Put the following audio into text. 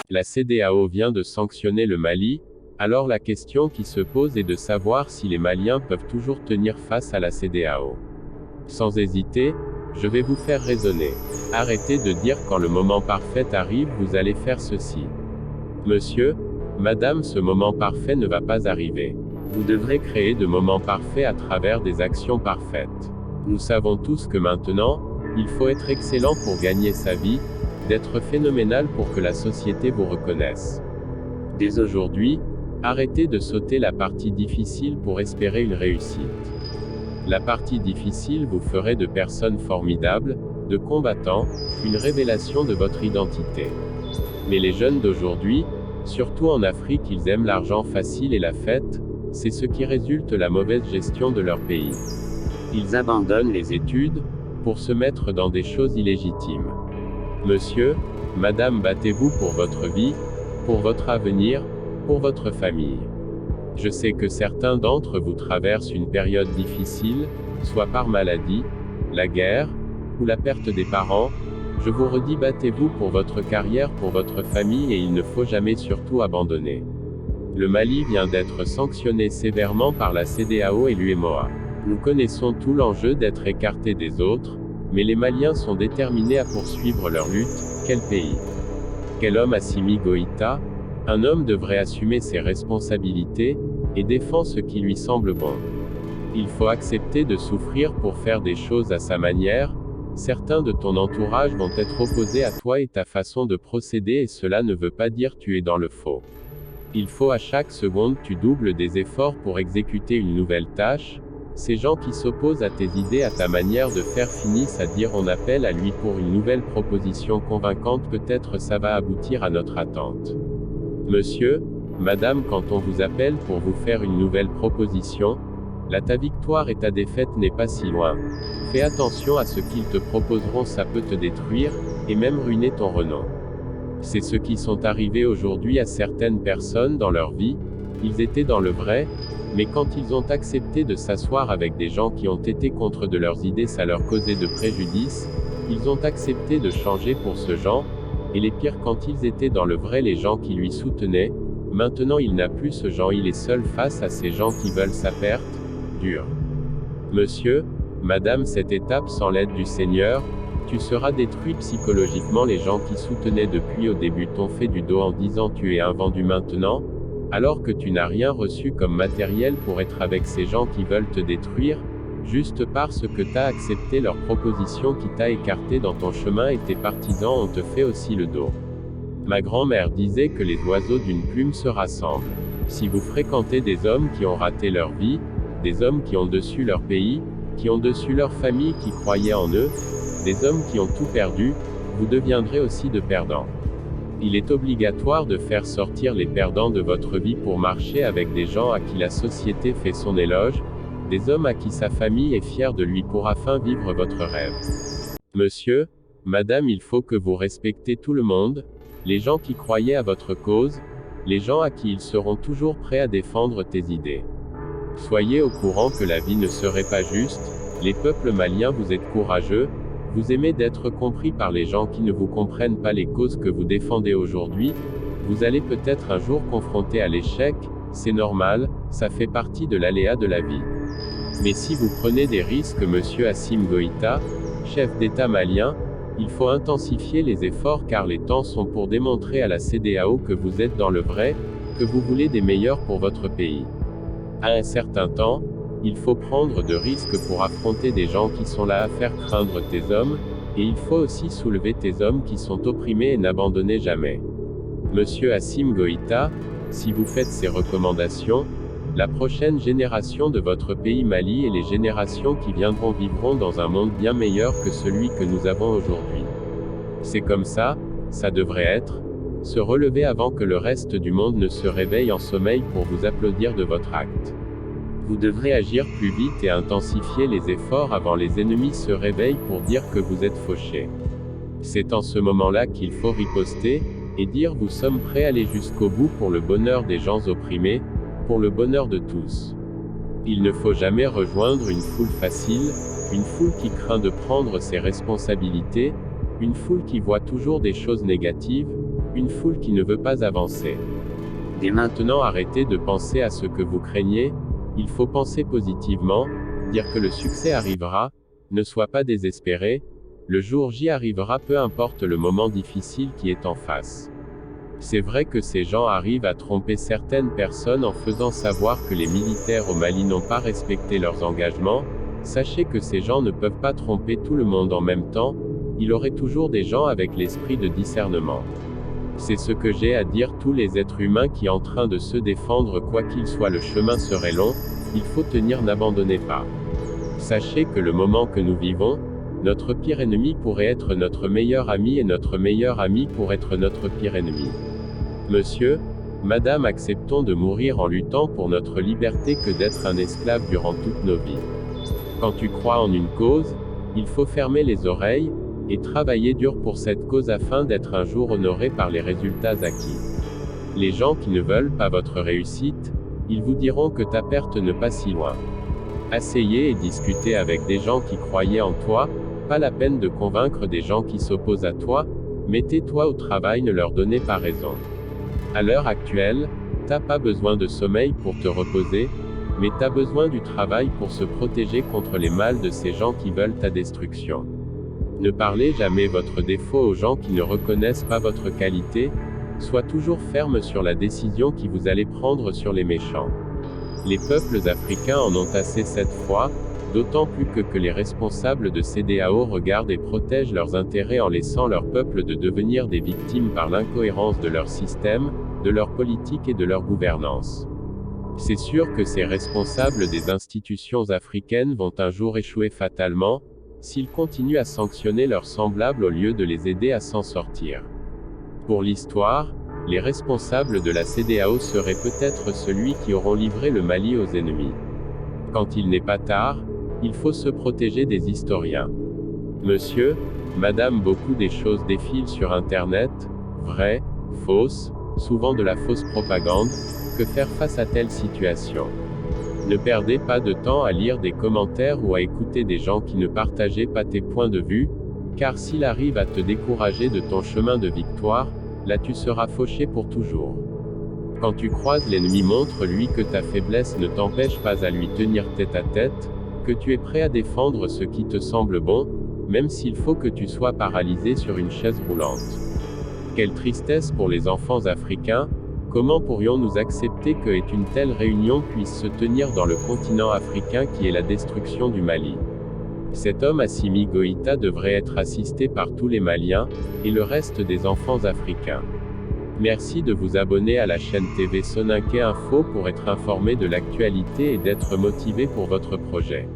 La CEDEAO vient de sanctionner le Mali, alors la question qui se pose est de savoir si les Maliens peuvent toujours tenir face à la CEDEAO. Sans hésiter, je vais vous faire raisonner. Arrêtez de dire quand le moment parfait arrive vous allez faire ceci. Monsieur, madame, ce moment parfait ne va pas arriver. Vous devrez créer de moments parfaits à travers des actions parfaites. Nous savons tous que maintenant, il faut être excellent pour gagner sa vie, d'être phénoménal pour que la société vous reconnaisse. Dès aujourd'hui, arrêtez de sauter la partie difficile pour espérer une réussite. La partie difficile vous ferait de personnes formidables, de combattants, une révélation de votre identité. Mais les jeunes d'aujourd'hui, surtout en Afrique, ils aiment l'argent facile et la fête, c'est ce qui résulte de la mauvaise gestion de leur pays. Ils abandonnent les études, pour se mettre dans des choses illégitimes. Monsieur, madame, battez-vous pour votre vie, pour votre avenir, pour votre famille. Je sais que certains d'entre vous traversent une période difficile, soit par maladie, la guerre, ou la perte des parents. Je vous redis, battez-vous pour votre carrière, pour votre famille et il ne faut jamais surtout abandonner. Le Mali vient d'être sanctionné sévèrement par la CEDEAO et l'UEMOA. Nous connaissons tout l'enjeu d'être écartés des autres, mais les Maliens sont déterminés à poursuivre leur lutte. Quel pays? Quel homme Assimi Goïta? Un homme devrait assumer ses responsabilités, et défend ce qui lui semble bon. Il faut accepter de souffrir pour faire des choses à sa manière. Certains de ton entourage vont être opposés à toi et ta façon de procéder et cela ne veut pas dire tu es dans le faux. Il faut à chaque seconde tu doubles des efforts pour exécuter une nouvelle tâche. Ces gens qui s'opposent à tes idées, à ta manière de faire finissent à dire on appelle à lui pour une nouvelle proposition convaincante, peut-être ça va aboutir à notre attente. Monsieur, madame, quand on vous appelle pour vous faire une nouvelle proposition, là ta victoire et ta défaite n'est pas si loin. Fais attention à ce qu'ils te proposeront, ça peut te détruire, et même ruiner ton renom. C'est ce qui sont arrivés aujourd'hui à certaines personnes dans leur vie, ils étaient dans le vrai, mais quand ils ont accepté de s'asseoir avec des gens qui ont été contre de leurs idées, ça leur causait de préjudice, ils ont accepté de changer pour ce genre, et les pires quand ils étaient dans le vrai, les gens qui lui soutenaient, maintenant il n'a plus ce genre, il est seul face à ces gens qui veulent sa perte, dur. Monsieur, madame, cette étape sans l'aide du Seigneur, tu seras détruit psychologiquement. Les gens qui soutenaient depuis au début t'ont fait du dos en disant tu es un vendu maintenant, alors que tu n'as rien reçu comme matériel pour être avec ces gens qui veulent te détruire, juste parce que t'as accepté leur proposition qui t'a écarté dans ton chemin et tes partisans ont te fait aussi le dos. Ma grand-mère disait que les oiseaux d'une plume se rassemblent. Si vous fréquentez des hommes qui ont raté leur vie, des hommes qui ont déçu leur pays, qui ont déçu leur famille, qui croyaient en eux, des hommes qui ont tout perdu, vous deviendrez aussi de perdants. Il est obligatoire de faire sortir les perdants de votre vie pour marcher avec des gens à qui la société fait son éloge, des hommes à qui sa famille est fière de lui pour afin vivre votre rêve. Monsieur, madame, il faut que vous respectez tout le monde, les gens qui croyaient à votre cause, les gens à qui ils seront toujours prêts à défendre tes idées. Soyez au courant que la vie ne serait pas juste, les peuples maliens vous êtes courageux, vous aimez d'être compris par les gens qui ne vous comprennent pas les causes que vous défendez aujourd'hui, vous allez peut-être un jour confronter à l'échec, c'est normal, ça fait partie de l'aléa de la vie. Mais si vous prenez des risques, monsieur Assimi Goïta, chef d'État malien, il faut intensifier les efforts car les temps sont pour démontrer à la CEDEAO que vous êtes dans le vrai, que vous voulez des meilleurs pour votre pays. À un certain temps, il faut prendre de risques pour affronter des gens qui sont là à faire craindre tes hommes, et il faut aussi soulever tes hommes qui sont opprimés et n'abandonnez jamais. Monsieur Assimi Goïta, si vous faites ces recommandations, la prochaine génération de votre pays Mali et les générations qui viendront vivront dans un monde bien meilleur que celui que nous avons aujourd'hui. C'est comme ça, ça devrait être. Se relever avant que le reste du monde ne se réveille en sommeil pour vous applaudir de votre acte. Vous devrez agir plus vite et intensifier les efforts avant les ennemis se réveillent pour dire que vous êtes fauché. C'est en ce moment-là qu'il faut riposter, et dire nous sommes prêts à aller jusqu'au bout pour le bonheur des gens opprimés, pour le bonheur de tous. Il ne faut jamais rejoindre une foule facile, une foule qui craint de prendre ses responsabilités, une foule qui voit toujours des choses négatives, Une foule qui ne veut pas avancer. Dès maintenant arrêtez de penser à ce que vous craignez, il faut penser positivement, dire que le succès arrivera, ne sois pas désespéré, le jour J arrivera peu importe le moment difficile qui est en face. C'est vrai que ces gens arrivent à tromper certaines personnes en faisant savoir que les militaires au Mali n'ont pas respecté leurs engagements, sachez que ces gens ne peuvent pas tromper tout le monde en même temps, il aurait toujours des gens avec l'esprit de discernement. C'est ce que j'ai à dire tous les êtres humains qui en train de se défendre quoi qu'il soit le chemin serait long, il faut tenir n'abandonnez pas. Sachez que le moment que nous vivons, notre pire ennemi pourrait être notre meilleur ami et notre meilleur ami pourrait être notre pire ennemi. Monsieur, Madame, acceptons de mourir en luttant pour notre liberté que d'être un esclave durant toutes nos vies. Quand tu crois en une cause, il faut fermer les oreilles, et travailler dur pour cette cause afin d'être un jour honoré par les résultats acquis. Les gens qui ne veulent pas votre réussite, ils vous diront que ta perte n'est pas si loin. Asseyez et discutez avec des gens qui croyaient en toi, pas la peine de convaincre des gens qui s'opposent à toi, mettez-toi au travail, ne leur donnez pas raison. À l'heure actuelle, t'as pas besoin de sommeil pour te reposer, mais t'as besoin du travail pour se protéger contre les mâles de ces gens qui veulent ta destruction. Ne parlez jamais votre défaut aux gens qui ne reconnaissent pas votre qualité, sois toujours ferme sur la décision que vous allez prendre sur les méchants. Les peuples africains en ont assez cette fois, d'autant plus que les responsables de CEDEAO regardent et protègent leurs intérêts en laissant leur peuple de devenir des victimes par l'incohérence de leur système, de leur politique et de leur gouvernance. C'est sûr que ces responsables des institutions africaines vont un jour échouer fatalement, s'ils continuent à sanctionner leurs semblables au lieu de les aider à s'en sortir. Pour l'histoire, les responsables de la CEDEAO seraient peut-être celui qui auront livré le Mali aux ennemis. Quand il n'est pas tard, il faut se protéger des historiens. Monsieur, Madame, beaucoup des choses défilent sur Internet, vraies, fausses, souvent de la fausse propagande, que faire face à telle situation? Ne perdez pas de temps à lire des commentaires ou à écouter des gens qui ne partageaient pas tes points de vue, car s'il arrive à te décourager de ton chemin de victoire, là tu seras fauché pour toujours. Quand tu croises l'ennemi, montre-lui que ta faiblesse ne t'empêche pas à lui tenir tête à tête, que tu es prêt à défendre ce qui te semble bon, même s'il faut que tu sois paralysé sur une chaise roulante. Quelle tristesse pour les enfants africains, comment pourrions-nous accepter que une telle réunion puisse se tenir dans le continent africain qui est la destruction du Mali? Cet homme Assimi Goïta devrait être assisté par tous les Maliens, et le reste des enfants africains. Merci de vous abonner à la chaîne TV Soninké Info pour être informé de l'actualité et d'être motivé pour votre projet.